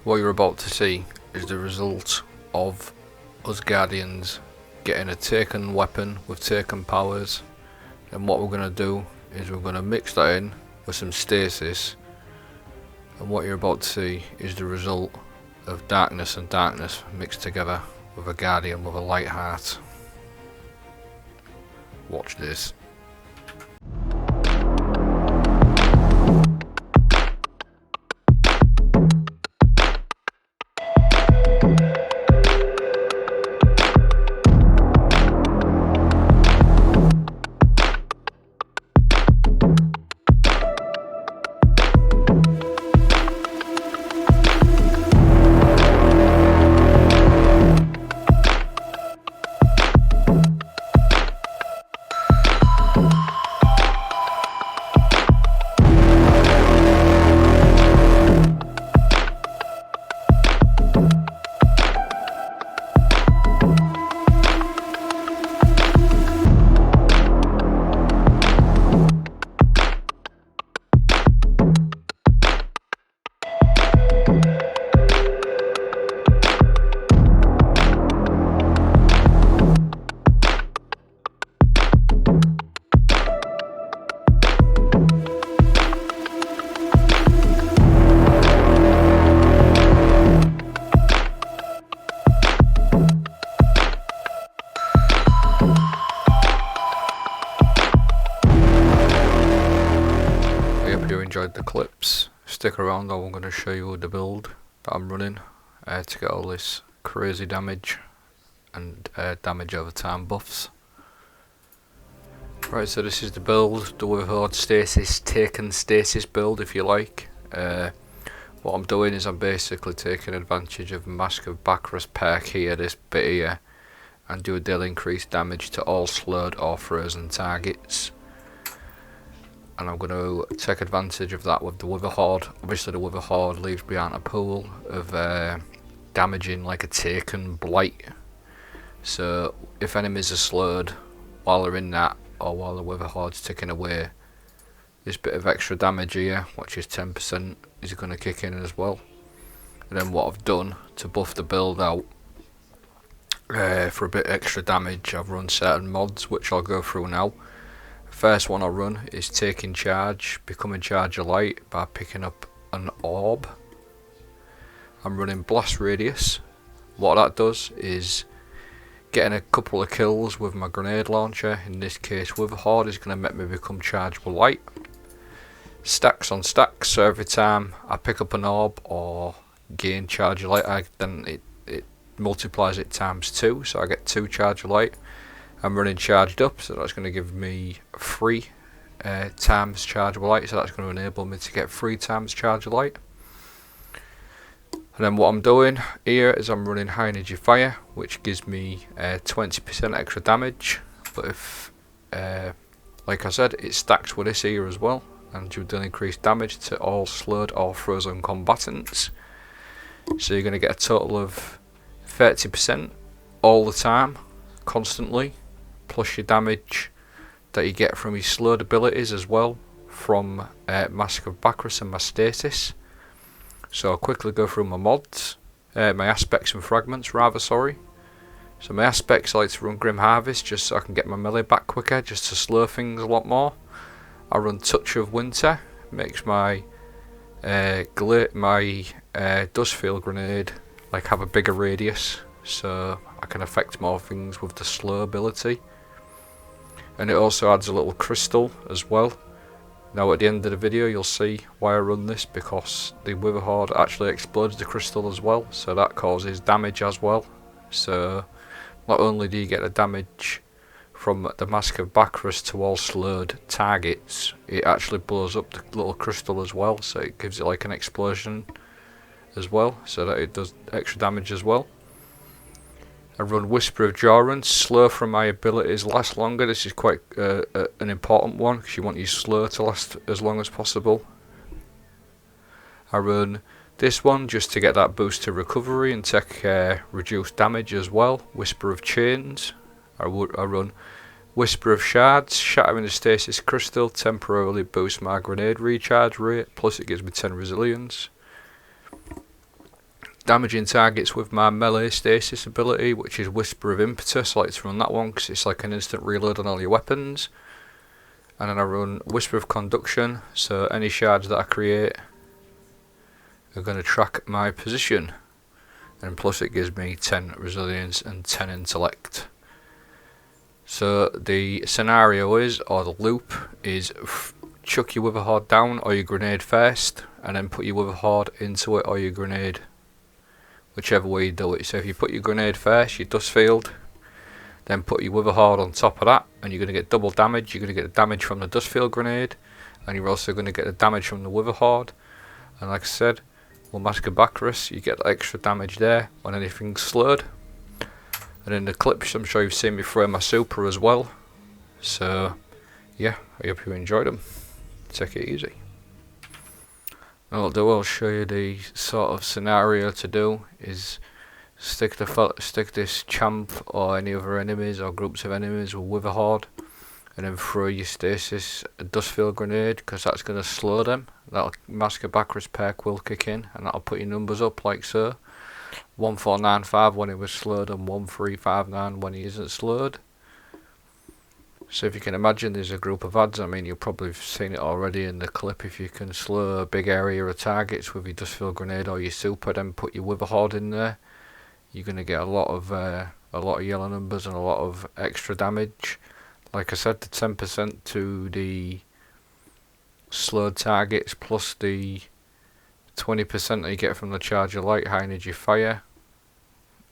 What you're about to see is the result of us Guardians getting a Taken weapon with Taken powers, and what we're going to do is we're going to mix that in with some stasis, and what you're about to see is the result of darkness and darkness mixed together with a Guardian with a light heart. Watch this. I hope you enjoyed the clips. Stick around, I'm going to show you the build that I'm running to get all this crazy damage and damage over time buffs. Right, so this is the build, the Witherhoard Stasis, Taken Stasis build if you like. What I'm doing is I'm basically taking advantage of Mask of Bacchus perk here, this bit here, and do a daily increased damage to all slurred or frozen targets. And I'm going to take advantage of that with the Witherhoard. Obviously the Witherhoard leaves behind a pool of damaging like a Taken blight. So if enemies are slurred while they're in that, or while the Witherhoard's ticking away, this bit of extra damage here, which is 10%, is going to kick in as well. And then what I've done to buff the build out for a bit extra damage, I've run certain mods which I'll go through now. First one I run is taking charge, becoming charger light by picking up an orb. I'm running blast radius. What that does is getting a couple of kills with my grenade launcher, in this case Witherhoard, is going to make me become chargeable light. Stacks on stacks, so every time I pick up an orb or gain charger light, then it multiplies it times 2, so I get 2 charger light. I'm running charged up, so that's going to give me 3 times chargeable light, so that's going to enable me to get 3 times charger light. And then what I'm doing here is I'm running high energy fire, which gives me 20% extra damage, but if like I said, it stacks with this here as well, and you do increase damage to all slurred or frozen combatants, so you're going to get a total of 30% all the time, constantly, plus your damage that you get from your slurred abilities as well from Mask of Bacchus and my stasis. So I'll quickly go through my mods, my aspects and fragments rather, sorry. So my aspects, I like to run Grim Harvest just so I can get my melee back quicker, just to slow things a lot more. I run Touch of Winter, makes my dust field grenade like have a bigger radius, so I can affect more things with the slow ability. And it also adds a little crystal as well. Now at the end of the video you'll see why I run this, because the Witherhoard actually explodes the crystal as well, so that causes damage as well. So not only do you get the damage from the Mask of Bacchus to all slurred targets, it actually blows up the little crystal as well, so it gives it like an explosion as well, so that it does extra damage as well. I run Whisper of Joran. Slow from my abilities lasts longer. This is quite an important one, because you want your slow to last as long as possible. I run this one just to get that boost to recovery and take reduced damage as well. Whisper of Chains. I run Whisper of Shards. Shattering the stasis crystal temporarily boosts my grenade recharge rate, plus it gives me 10 resilience. damaging targets with my melee stasis ability, which is Whisper of Impetus. I like to run that one because it's like an instant reload on all your weapons. And then I run Whisper of Conduction, so any shards that I create are going to track my position. And plus it gives me 10 resilience and 10 intellect. So the scenario is, or the loop is, chuck your Witherhoard down or your grenade first, and then put your Witherhoard into it or your grenade, whichever way you do it. So if you put your grenade first, your dust field, then put your Witherhoard on top of that, and you're going to get double damage. You're going to get the damage from the dust field grenade, and you're also going to get the damage from the Witherhoard. And like I said, with Mask of Bacchus, you get extra damage there when anything's slowed. And in the clips, I'm sure you've seen me throw my super as well. So yeah, I hope you enjoyed them. Take it easy. I'll show you the sort of scenario to do is stick this champ or any other enemies or groups of enemies with Witherhoard, and then throw your stasis dustfield grenade, because that's going to slow them. That'll Mask of Bacchus perk will kick in, and that'll put your numbers up like so. 1495 when he was slowed, and 1359 when he isn't slowed. So if you can imagine, there's a group of ads. I mean, you've probably seen it already in the clip. If you can slow a big area of targets with your dustfield grenade or your super, then put your Witherhoard in there, you're going to get a lot of yellow numbers and a lot of extra damage. Like I said, the 10% to the slowed targets plus the 20% that you get from the charge of light, high energy fire,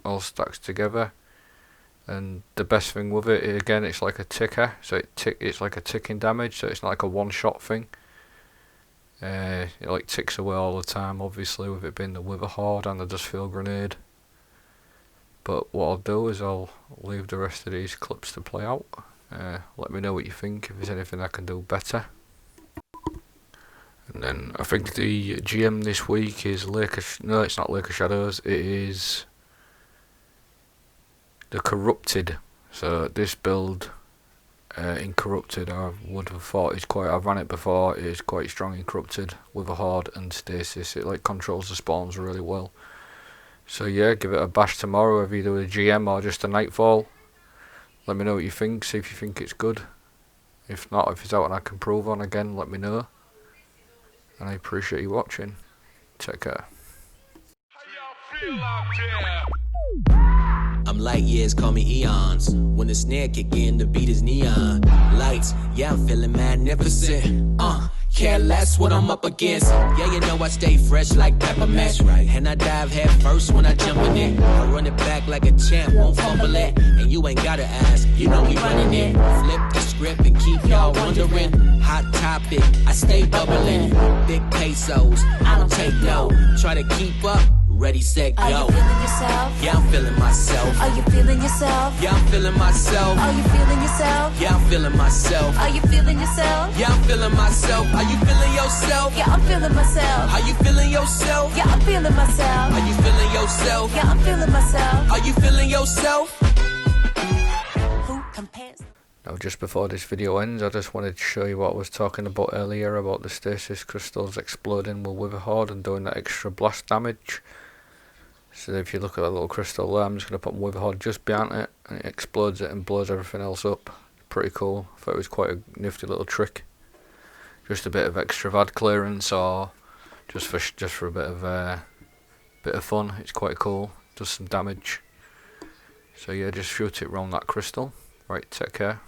all stacks together. And the best thing with it, again, it's like a ticker, so it's like a ticking damage, so it's not like a one-shot thing. It like ticks away all the time, obviously, with it being the Witherhoard and the dustfield grenade. But what I'll do is I'll leave the rest of these clips to play out. Let me know what you think, if there's anything I can do better. And then I think the GM this week is no, it's not Lake of Shadows, it is the Corrupted. So this build in Corrupted, I would have thought I've run it before, it is quite strong in Corrupted with a Horde and Stasis. It like controls the spawns really well. So yeah, give it a bash tomorrow, if you do a GM or just a Nightfall. Let me know what you think, see if you think it's good. If not, if it's out and I can prove on again, let me know. And I appreciate you watching. Take care. I'm light years, call me eons. When the snare kick in, the beat is neon. Lights, yeah, I'm feeling magnificent. Care less what I'm up against. Yeah, you know I stay fresh like peppermint. Right. And I dive head first when I jump in it. I run it back like a champ, won't fumble it. And you ain't gotta ask, you know we running it. Flip the script and keep y'all wondering. Hot topic, I stay bubbling. Big pesos, I don't take no. Try to keep up. Ready, set, go. Are you feeling yourself? Yeah, I'm feeling myself. Are you feeling yourself? Yeah, I'm feeling myself. Are you feeling yourself? Yeah, I'm feeling myself. Are you feeling yourself? Yeah, I'm feeling myself. Are you feeling yourself? Yeah, I'm feeling myself. Are you feeling yourself? Yeah, I'm feeling myself. Are you feeling yourself? Yeah, I'm feeling myself. Are you feeling yourself? Who compares? Now, just before this video ends, I just wanted to show you what I was talking about earlier about the stasis crystals exploding with Witherhoard and doing that extra blast damage. So if you look at that little crystal there, I'm just going to put my Witherhoard just behind it, and it explodes it and blows everything else up. Pretty cool. I thought it was quite a nifty little trick. Just a bit of extra VAD clearance, or just for a bit of fun. It's quite cool. Does some damage. So yeah, just shoot it around that crystal. Right, take care.